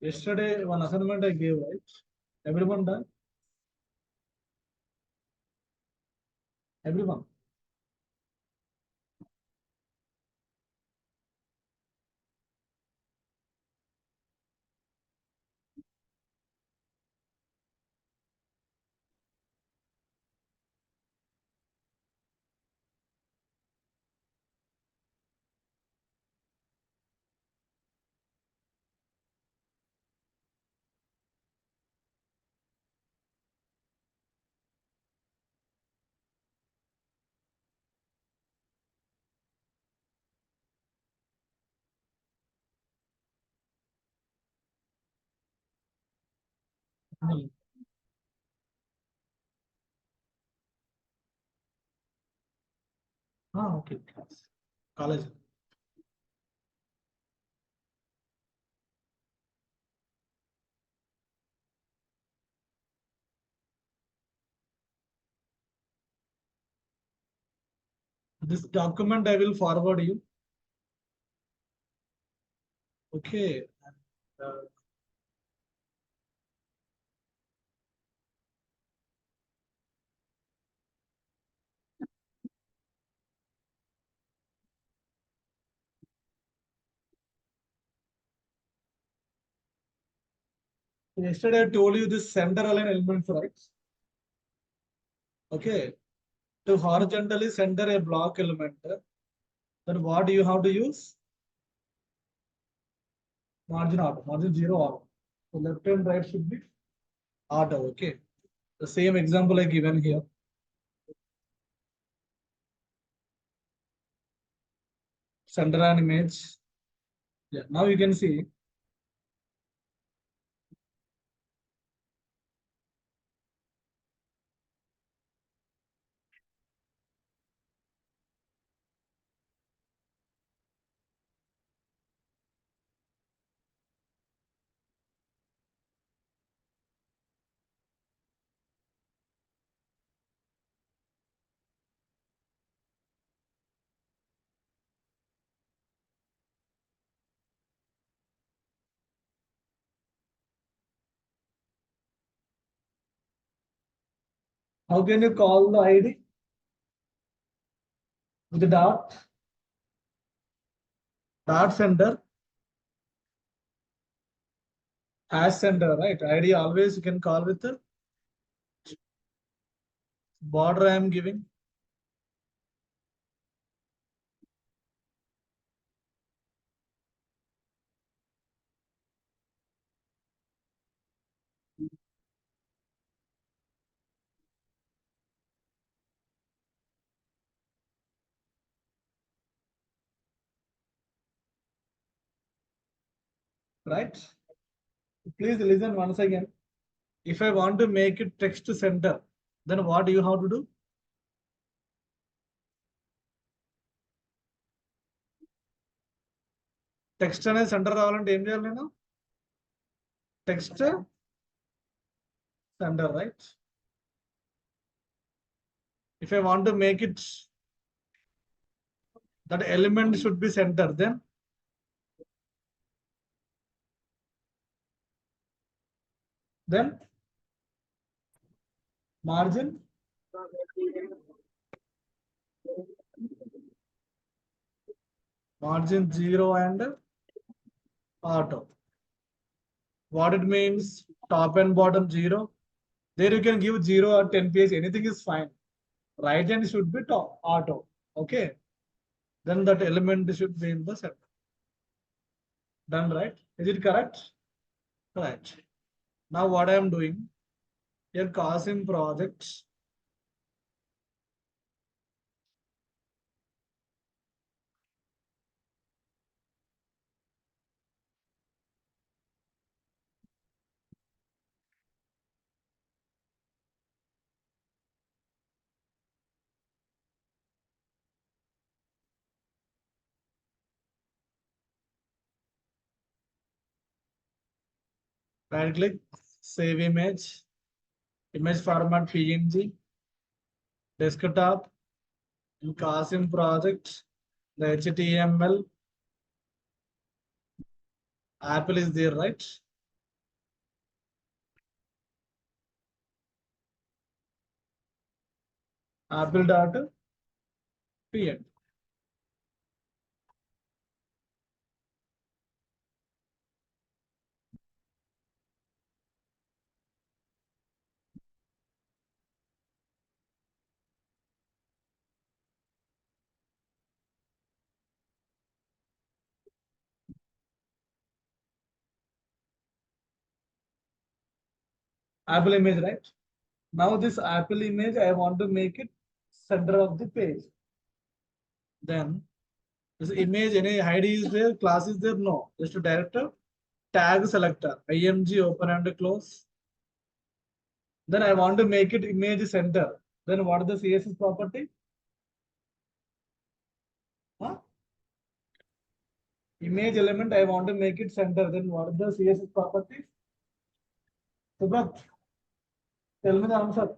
Yesterday, one assignment I gave, right? Everyone done? Everyone. Okay. College. This document I will forward you. Okay. Uh, Yesterday I told you this center align elements, right? Okay. To horizontally center a block element, then what do you have to use? Margin auto, margin zero auto. So left and right should be auto. Okay. The same example I given here. Center an image. Yeah. Now you can see. How can you call the ID? With the dot center, hash center, right? ID always you can call with the border I am giving. Right? Please listen once again. If I want to make it text center, then what do you have to do? Text అనేది centre రావాలంటే ఏం చేయాలి నేను? Text center, right? If I want to make it that element should be center, then margin margin 0 and auto. What it means, top and bottom 0. There you can give 0 or 10 page, anything is fine. Right hand should be top auto. Okay. Then that element should be in the center. Done, right? Is it correct? Right. Now what I am doing here, Qasim projects. Right click, save image, image format PNG, desktop, in Qasim project, the HTML, Apple is there, right? apple dot pn. Apple image, right? Now this Apple image, I want to make it center of the page. Then this image, any ID is there, class is there? No. Just a director, tag selector, img open and close. Then I want to make it image center. Then what is the CSS property? Huh? Image element, I want to make it center. Then what is the CSS property? Subrat, tell me the answer.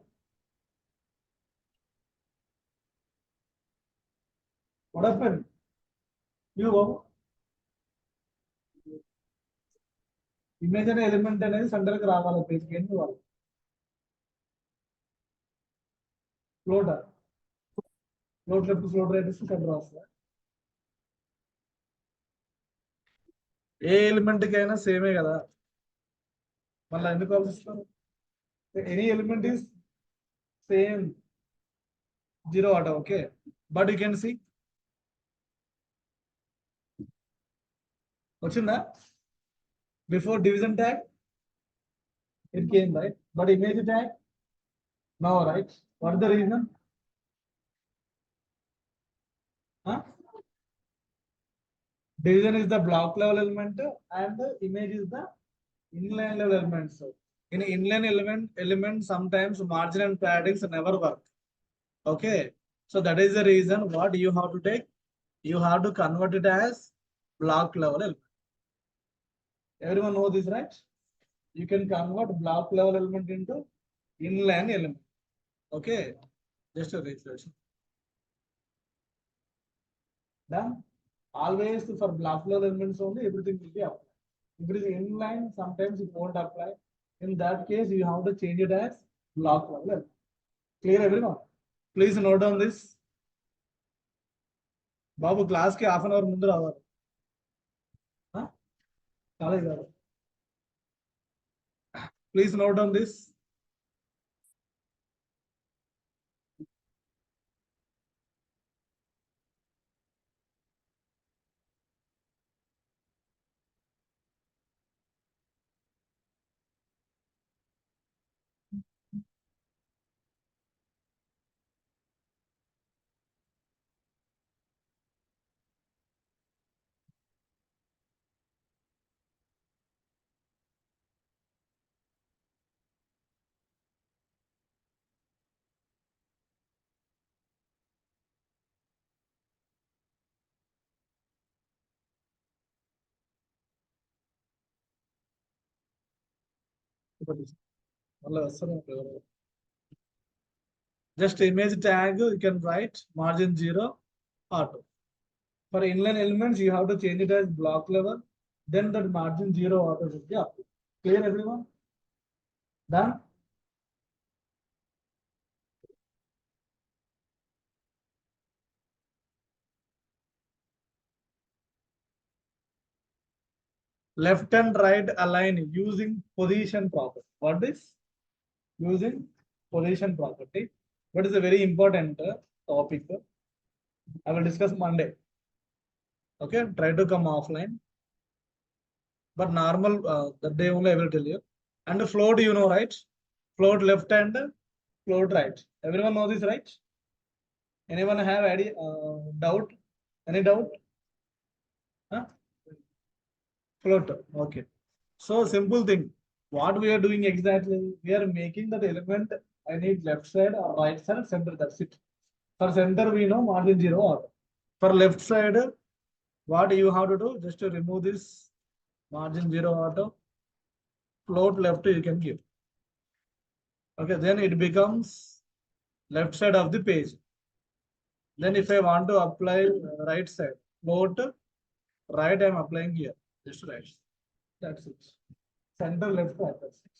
What happened? You go. Image and element అనేది centre కి రావాలి page కి ఎందుకు వాళ్ళు float float left float right ఇస్తే centre వస్తుంది ఏ element కి అయినా సేమే కదా మళ్ళీ ఎందుకు ఆలోచిస్తారు any element is same zero ఆట okay but you can see వచ్చిందా before division tag it came right but image tag no right what the reason division is the block level element and the image is the inline level element. So in inline element sometimes margin and paddings never work. Okay, so that is the reason what you have to take. You have to convert it as block level element. Everyone know this, right? You can convert block level element into inline element. Okay, just a reflection. Done. Always for block level elements only, everything will be applied. If it is inline, sometimes it won't apply. In that case, you have to change it as block level. Clear everyone? Please note down this. Babu, class ke half an hour mundu raవాలి. Please note down this. Just image tag, you can write margin 0 auto. For inline elements, you have to change it as block level. Then that margin 0 auto should be applied. Clear everyone? Done? Left and right align using position property. What is? Using position property. What is a very important topic? I will discuss Monday. Okay, try to come offline. But normal, that day only I will tell you. And the float, you know, right? Float left and float right. Everyone know this, right? Anyone have any doubt? Any doubt? Huh? Float. Okay. So simple thing. What we are doing exactly? We are making that element. I need left side or right side, center. That's it. For center, we know margin 0 auto. For left side, what you have to do? Just to remove this margin 0 auto. Float left you can give. Okay, then it becomes left side of the page. Then if I want to apply right side, float right, I'm applying here. Just right. That's it. Center left side. That's it.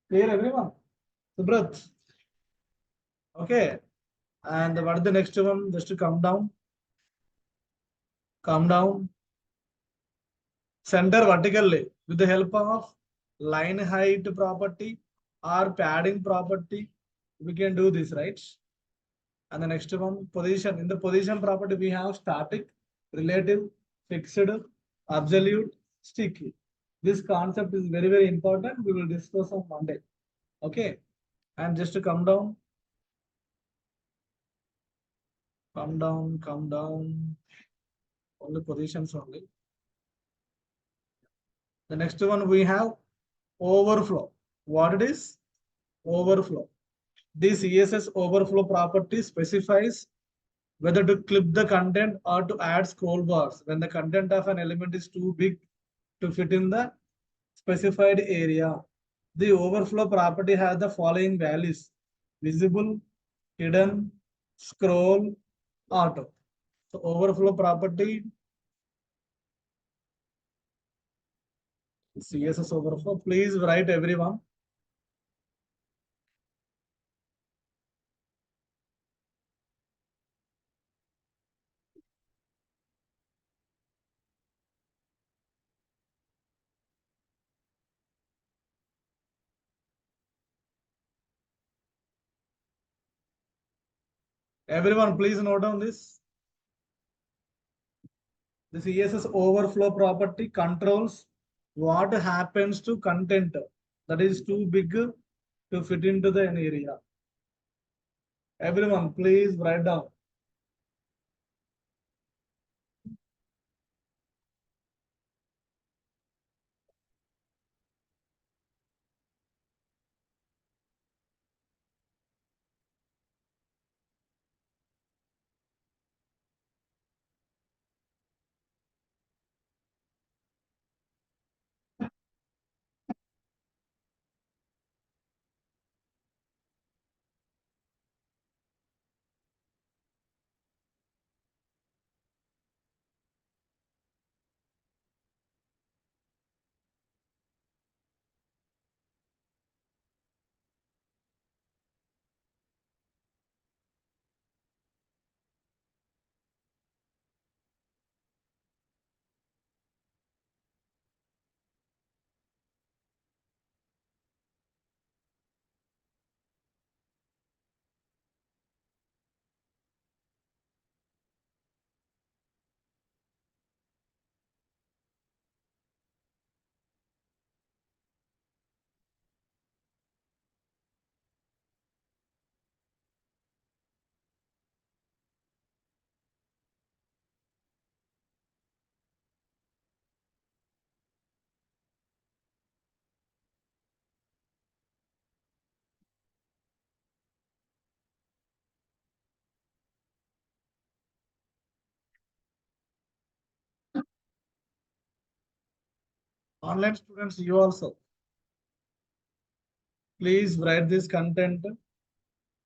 Clear everyone? Subrat. Okay. And what is the next one? Just to come down, come down, center vertically with the help of line height property or padding property. We can do this, right? And the next one, position. In the position property, we have static, relative, fixed, absolute, sticky. This concept is very, very important. We will discuss on Monday. Okay. And just to come down, come down, come down. Only positions only. The next one we have overflow. What it is? Overflow. This CSS overflow property specifies whether to clip the content or to add scroll bars when the content of an element is too big to fit in the specified area. The overflow property has the following values: visible, hidden, scroll, auto. So overflow property, CSS overflow. Please write everyone. Everyone, please note down this. The CSS overflow property controls what happens to content that is too big to fit into the area. Everyone, please write down. Online students, you also. Please write this content.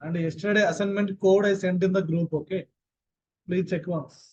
And yesterday assignment code I sent in the group. Okay. Please check once.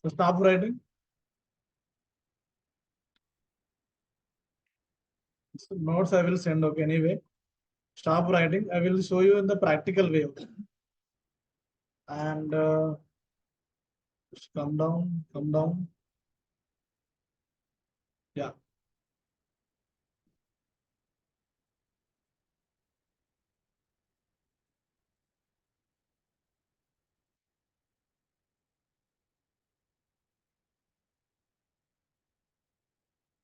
So stop writing. So notes I will send. Okay. Anyway, stop writing. I will show you in the practical way. Okay? And just come down, come down. Yeah.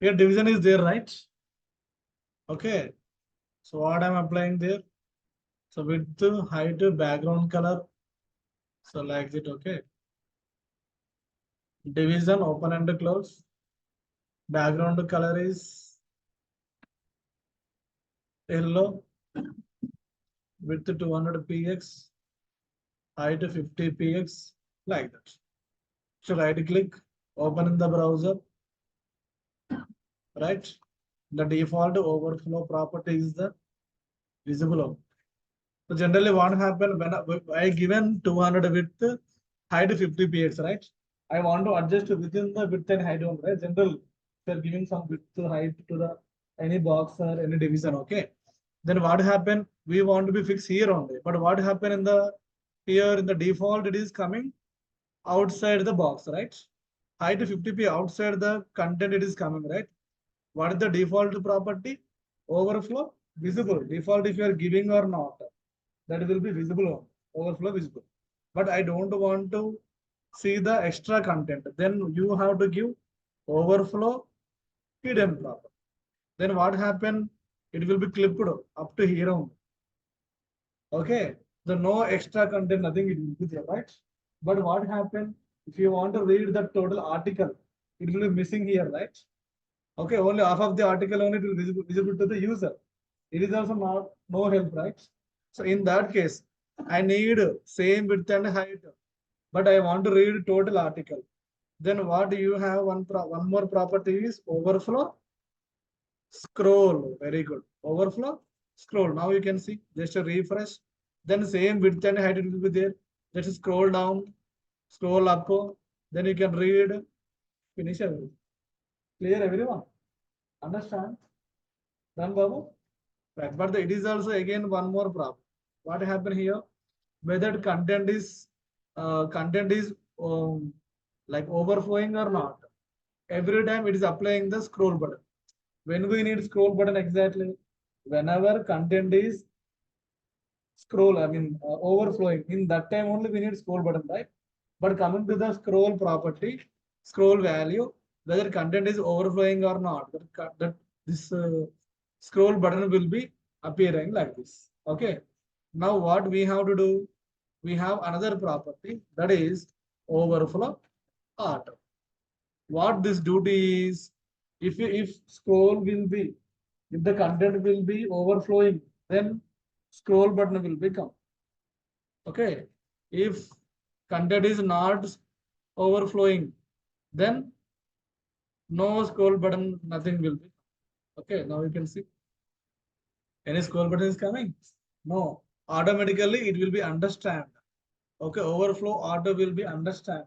Here division is there, right? Okay. So what I'm applying there? So width, height, background color. So like it, okay. Division, open and close. Background color is yellow. Width 200 px. Height 50 px. Like that. So right click, open in the browser, right? The default overflow property is the visible. So generally what happen when I given 200 width, height 50 px, right? I want to adjust within the width and height only, right? General, if you're giving some width height to the any box or any division, okay? Then what happen? We want to be fixed here only. But what happen in the here in the default, it is coming outside the box, right? Height 50p outside the content it is coming, right? What is the default property? Overflow visible. Default if you are giving or not, that will be visible. Overflow visible. But I don't want to see the extra content. Then you have to give overflow hidden property. Then what happen? It will be clipped up to here only. Okay. The no extra content, nothing it will be there, right? But what happened if you want to read the total article, it will be missing here, right? Okay, only half of the article only it will visible to the user. It is also not no help, right? So in that case, I need same width and height, but I want to read total article. Then what do you have one more property is overflow scroll. Very good. Overflow scroll. Now you can see just a refresh. Then same width and height it will be there. Just scroll down, scroll up. Then you can read. Finish everything. Clear everyone? Understand? Done, Babu? Right. But it is also again one more problem. What happened here? Whether content is like overflowing or not. Every time it is applying the scroll button. When we need scroll button exactly? Whenever content is overflowing. In that time only we need scroll button, right? But coming to the scroll property, scroll value, whether content is overflowing or not, that this scroll button will be appearing like this. Okay. Now what we have to do? We have another property that is overflow order. What this duty is, if scroll will be, if the content will be overflowing, then scroll button will become. Okay. If content is not overflowing, then no scroll button, nothing will be. Okay. Now you can see any scroll button is coming. No, automatically it will be understand. Okay. Overflow order will be understand.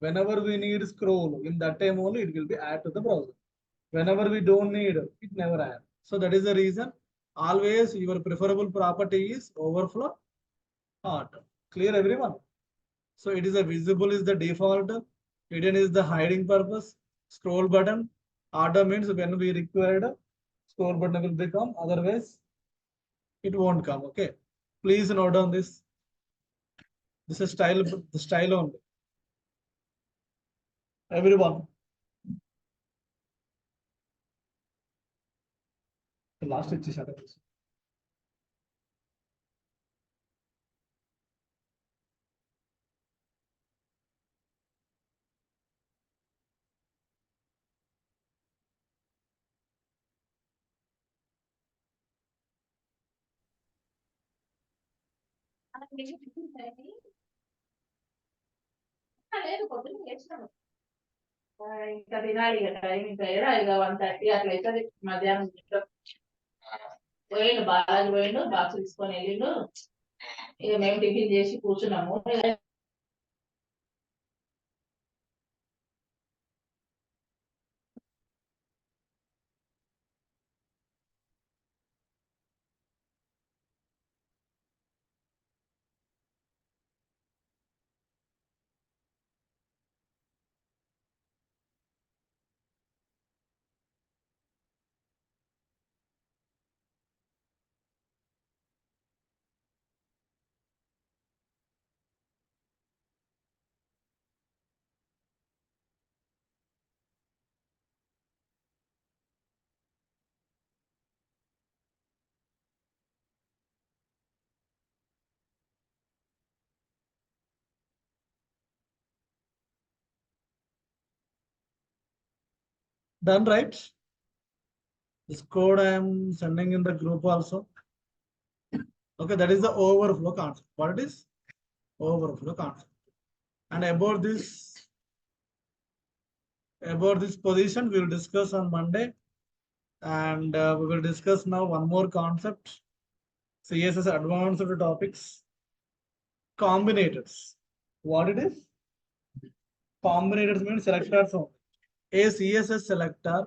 Whenever we need scroll, in that time only it will be add to the browser. Whenever we don't need, it never add. So that is the reason. Always your preferable property is overflow order. Clear everyone? So it is a visible is the default, hidden is the hiding purpose, scroll button, order means when we required, scroll button will become, otherwise it won't come. Okay. Please note down this. This is the style only. Everyone. The last ఇచ్చేసాడు. లేదు పొద్దున్న లేచినాను ఇంకా తినాలి ఇక time ఇంకా ఏడా ఇక 1:30 అట్లా అవుతుంది మధ్యాహ్నం పోయిండు బాలాజీ పోయిండు బాక్స్ తీసుకొని వెళ్ళిండు ఇక మేము టిఫిన్ చేసి కూర్చున్నాము Done, right? This code I am sending in the group also. Okay, that is the overflow concept. What it is? Overflow concept. And about this position, we will discuss on Monday. And we will discuss now one more concept. CSS advanced topics. Combinators. What it is? Combinators means selectors only. A CSS selector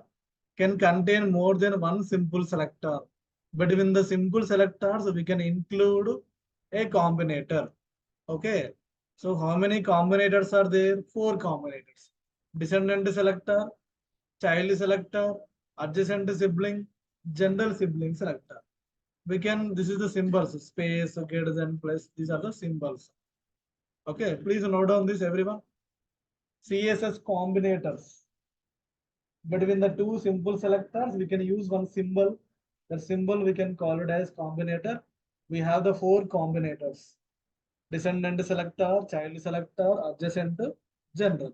can contain more than one simple selector. Between the simple selectors, we can include a combinator. Okay. So how many combinators are there? 4 combinators. Descendant selector, child selector, adjacent sibling, general sibling selector. This is the symbols, space, greater than, plus, these are the symbols. Okay, please note down this, everyone. CSS combinators. Between the two simple selectors, we can use one symbol. The symbol we can call it as combinator. We have the 4 combinators. Descendant selector, child selector, adjacent, general.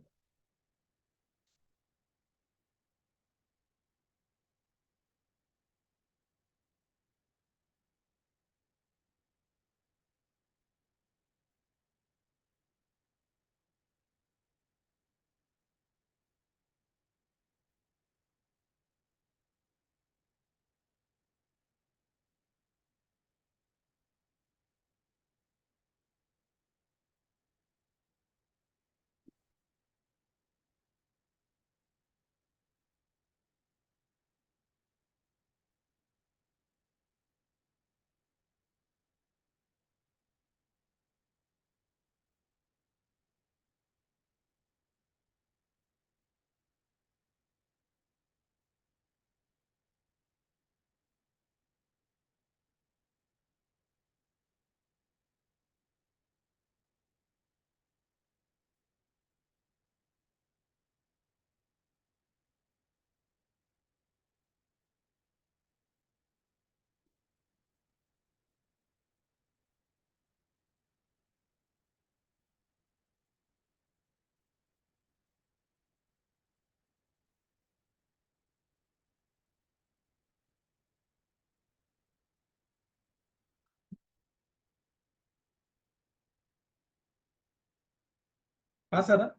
Sir,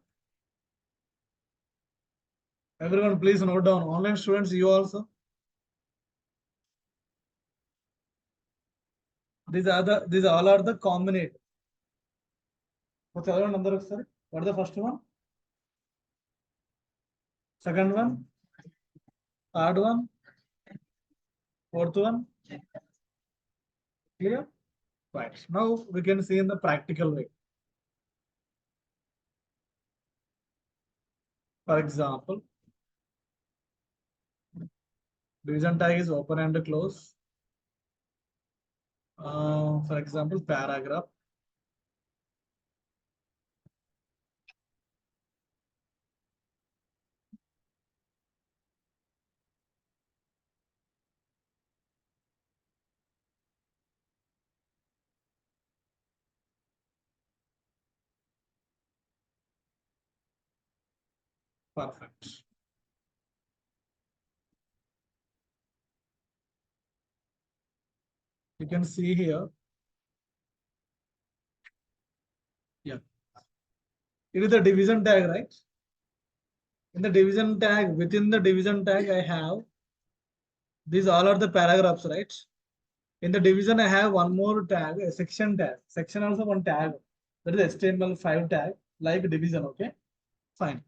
everyone, please note down. Online students, you also. These all are the combinators. What's the other number, sir? What is the first one? Second one? Third one? Fourth one? Clear? Right. Now we can see in the practical way. For example, division tag is open and close. For example, paragraph. Perfect. You can see here. Yeah. It is the division tag, right? In the division tag, within the division tag, I have these all are the paragraphs, right? In the division, I have one more tag, a section tag. Section also one tag. That is HTML5 tag, like division. Okay, fine.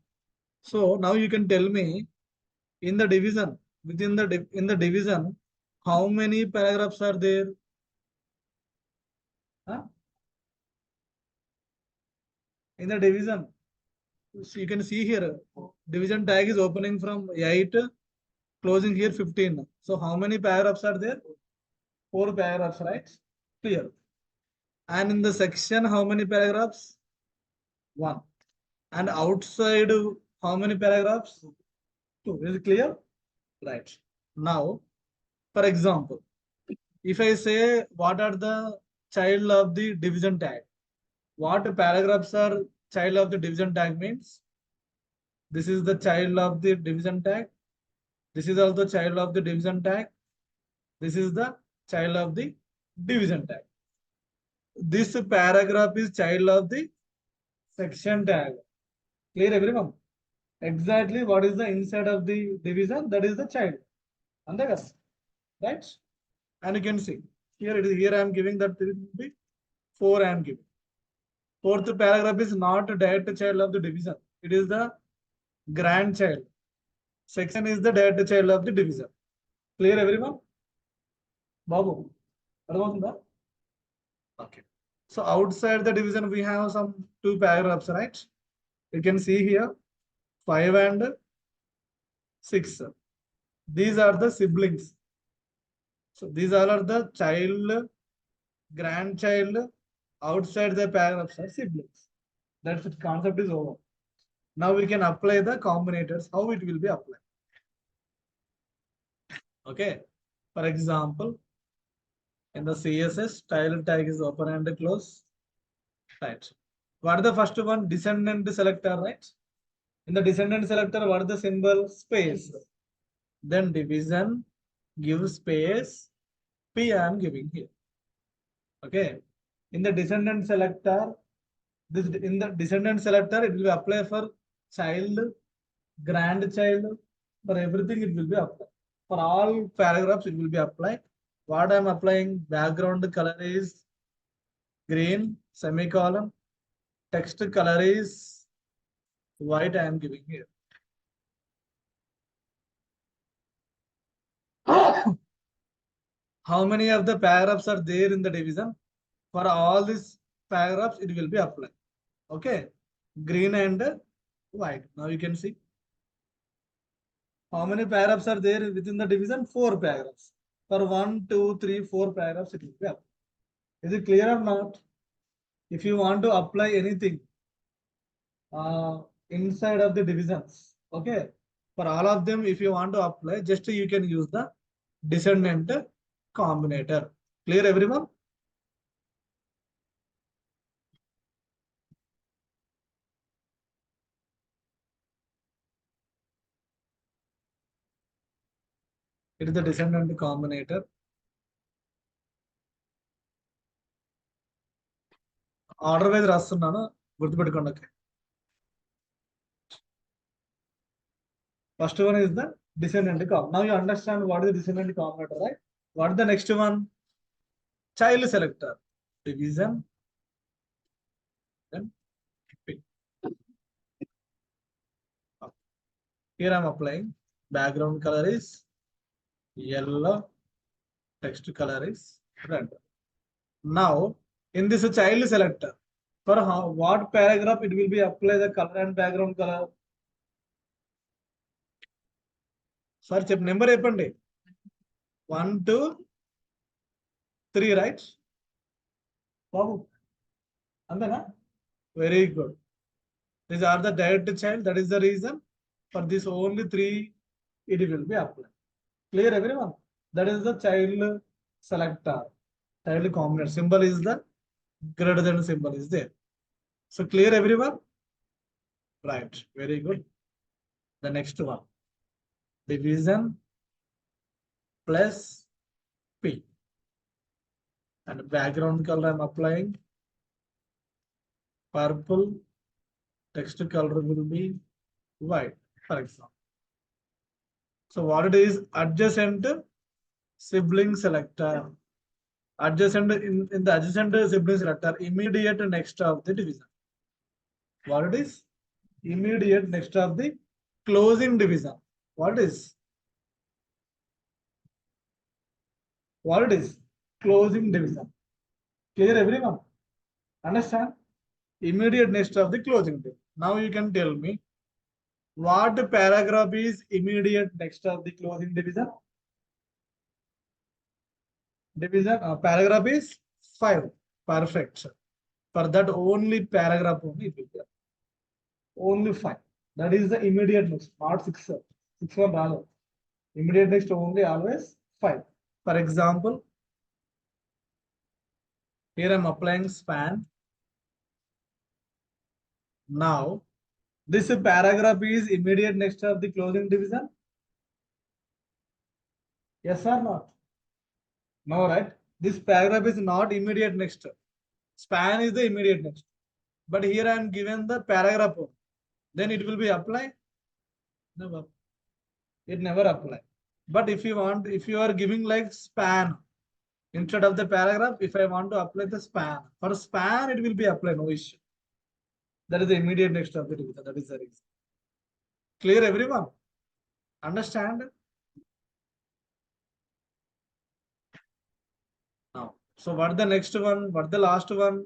So now you can tell me in the division, in the division, how many paragraphs are there? Huh? In the division, so you can see here, division tag is opening from 8, closing here 15. So how many paragraphs are there? 4 paragraphs, right? Clear. And in the section, how many paragraphs? 1. And outside, how many paragraphs? 2. Is it clear? Right. Now, for example, if I say what are the child of the division tag, what paragraphs are child of the division tag means? This is the child of the division tag. This is also child of the division tag. This is the child of the division tag. This paragraph is child of the section tag. Clear everyone? Exactly what is the inside of the division, that is the child. Understand? Right? And you can see here it is, here I am giving that it will be 4 I am giving. Fourth paragraph is not a direct child of the division. It is the grandchild. Section is the direct child of the division. Clear everyone? Babu, that? Okay. So outside the division, we have some 2 paragraphs, right? You can see here 5 and 6. These are the siblings. So these all are the child, grandchild. Outside the paragraphs are siblings. That's the concept is over. Now we can apply the combinators. How it will be applied? Okay. For example, in the CSS, style tag is open and close. Right. What is the first one? Descendant selector, right? In the descendant selector, what is the symbol? Space. Then division, give space, P I am giving here. Okay. In the descendant selector, this in the descendant selector, it will be apply for child, grandchild, for everything it will be applied. For all paragraphs, it will be applied. What I am applying, background color is green, semicolon, text color is white I am giving here. How many of the paragraphs are there in the division? For all these paragraphs, it will be applied. Okay. Green and white. Now you can see. How many paragraphs are there within the division? 4 paragraphs. For 1, 2, 3, 4 paragraphs, it will be applied. Is it clear or not? If you want to apply anything inside of the divisions, okay. For all of them, if you want to apply, just you can use the descendant combinator. Clear everyone? It is the descendant combinator. Order wise రాస్తున్నాను గుర్తుపెట్టుకోండి. Okay. First one is the descendant combinator. Now you understand what is the descendant combinator, right? What is the next one? Child selector. Division. Then pick. Here I am applying. Background color is yellow. Text color is red. Now in this child selector, for what paragraph it will be apply the color and background color? Sir, chep number చెప్పండి. 1, 2, 3, right? Babu. Andana? Very good. These are the direct child. That is the reason for this only 3 it will be applied. Clear everyone? That is the child selector. Child combinator symbol is the greater than symbol is there. So clear everyone? Right. Very good. The next one. Division plus P. And background color I'm applying purple. Text color will be white, for example. So what it is? Adjacent sibling selector. Adjacent in the adjacent sibling selector, immediate next of the division. What it is? Immediate next of the closing division. What is? What it is? Closing division. Clear everyone? Understand? Immediate next of the closing division. Now you can tell me what paragraph is immediate next of the closing division? Paragraph is 5. Perfect. For that only paragraph only it will be. Only 5. That is the immediate next, not 6. 6 one ralo. Immediate next only always 5. For example, here I am applying span. Now, this paragraph is immediate next of the closing division. Yes or not? No, right? This paragraph is not immediate next. Span is the immediate next. But here I am given the paragraph. Then it will be applied? Never. It never apply. But if you want, if you are giving like span instead of the paragraph, if I want to apply the span, for span it will be applied, no issue. That is the immediate next of the division. That is the reason. Clear everyone? Understand? Now. So what the next one? What the last one?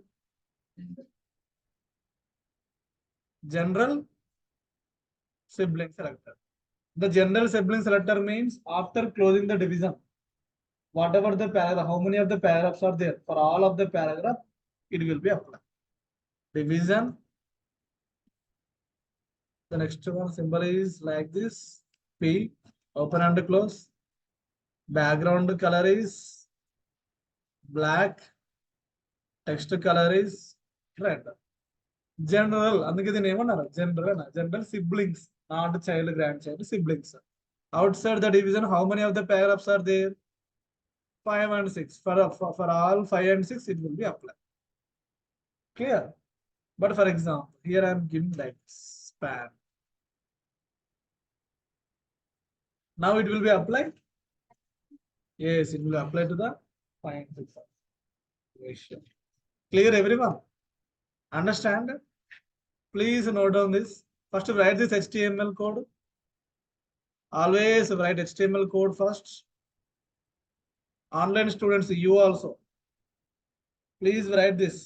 General sibling selector. The general sibling selector means after closing the division, whatever the paragraph, how many of the paragraphs are there, for all of the paragraph, it will be applied. Division. The next one symbol is like this. P, open and close. Background color is black. Text color is red. General, అందుకే దీని ఏమన్నారు general general siblings, not child, grandchild, siblings. Outside the division, how many of the paragraphs are there? 5 and 6. For all 5 and 6, it will be applied. Clear? But for example, here I am giving like span. Now it will be applied. Yes, it will apply to the 5 and 6 ratio. Clear everyone? Understand? Please note down this. First write this HTML code. Always write HTML code first. Online students, you also. Please write this.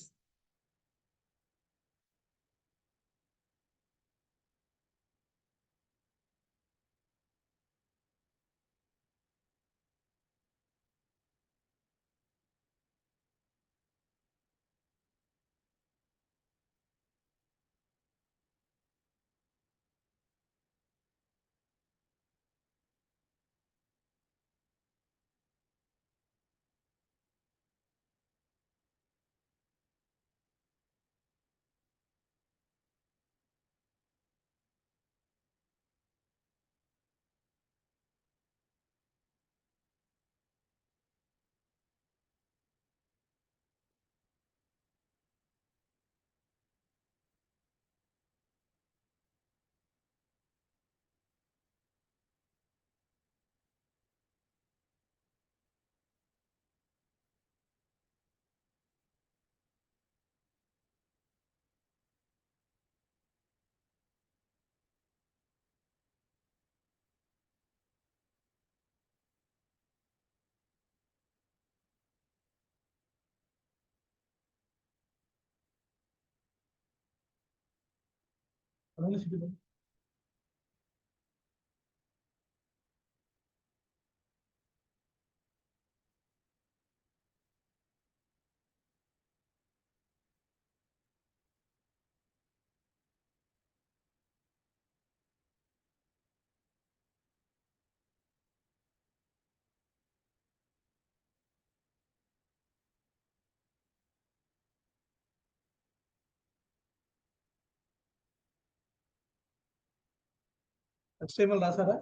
HTML రాసారా?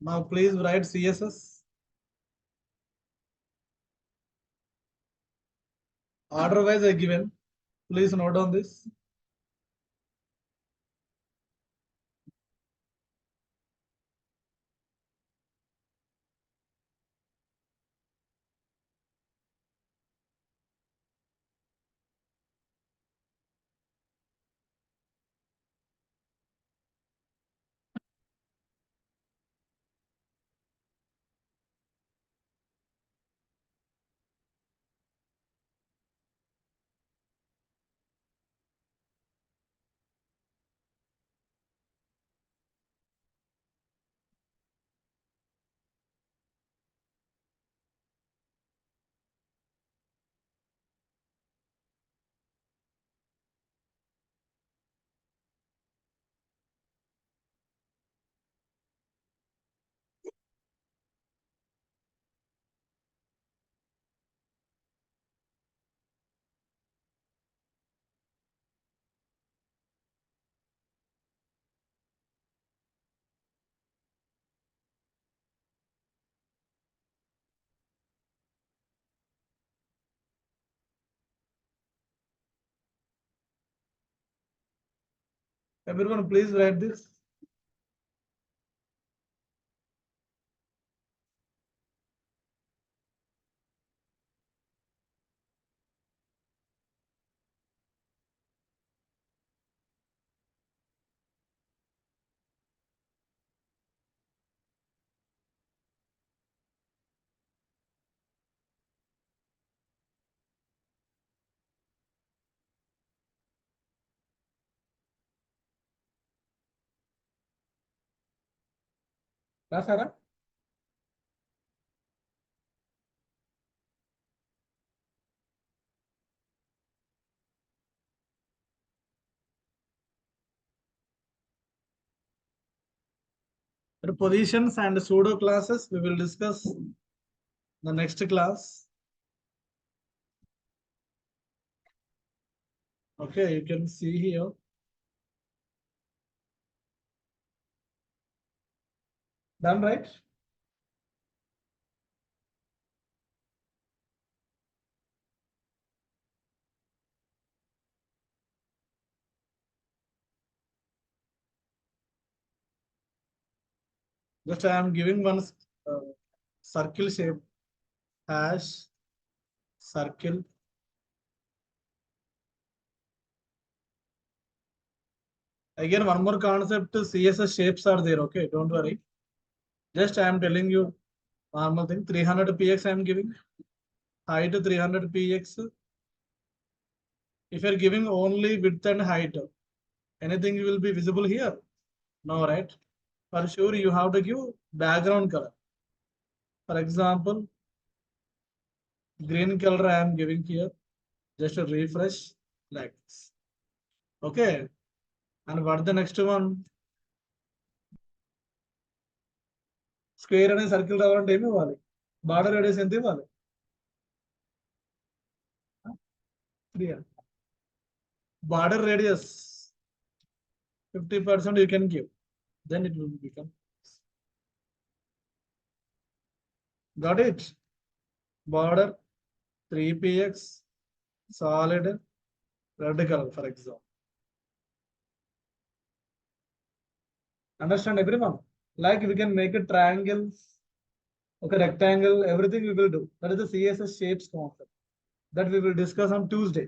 Now please write CSS. Order wise I given. Please note down this. Everyone, please write this. Rasara? The positions and pseudo classes we will discuss the next class. Okay, you can see here. Done, right? Just I am giving one circle shape, hash, circle. Again, one more concept, CSS shapes are there, okay? Don't worry. Just I am telling you normal thing, 300 px I am giving, height 300 px. If you are giving only width and height, anything will be visible here? No, right? For sure, you have to give background color. For example, green color I am giving here. Just a refresh like this. Okay. And what the next one? Square and circle around ఏమి ఇవ్వాలి? Border radius ఎంత ఇవ్వాలి? 3. Border radius 50% you can give. Then it will become. Got it? Border 3px solid red color, for example. Understand everyone? Like we can make a triangle, okay, rectangle, everything we will do. That is the CSS shapes concept that we will discuss on Tuesday.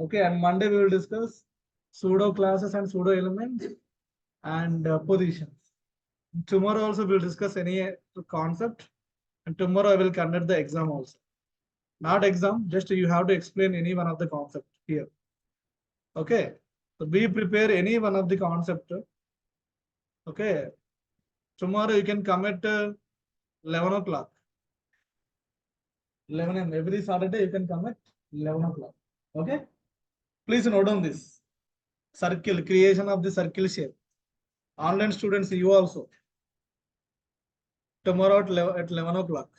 Okay, and Monday we will discuss pseudo classes and pseudo elements and positions. Tomorrow also we will discuss any concept, and tomorrow I will conduct the exam also. Not exam, just you have to explain any one of the concept here. Okay, so be prepare any one of the concept. Okay, tomorrow you can come at 11 o'clock. 11 a.m. Every Saturday you can come at 11 o'clock. Okay, please note down this circle, creation of the circle shape. Online students, you also tomorrow at 11 o'clock.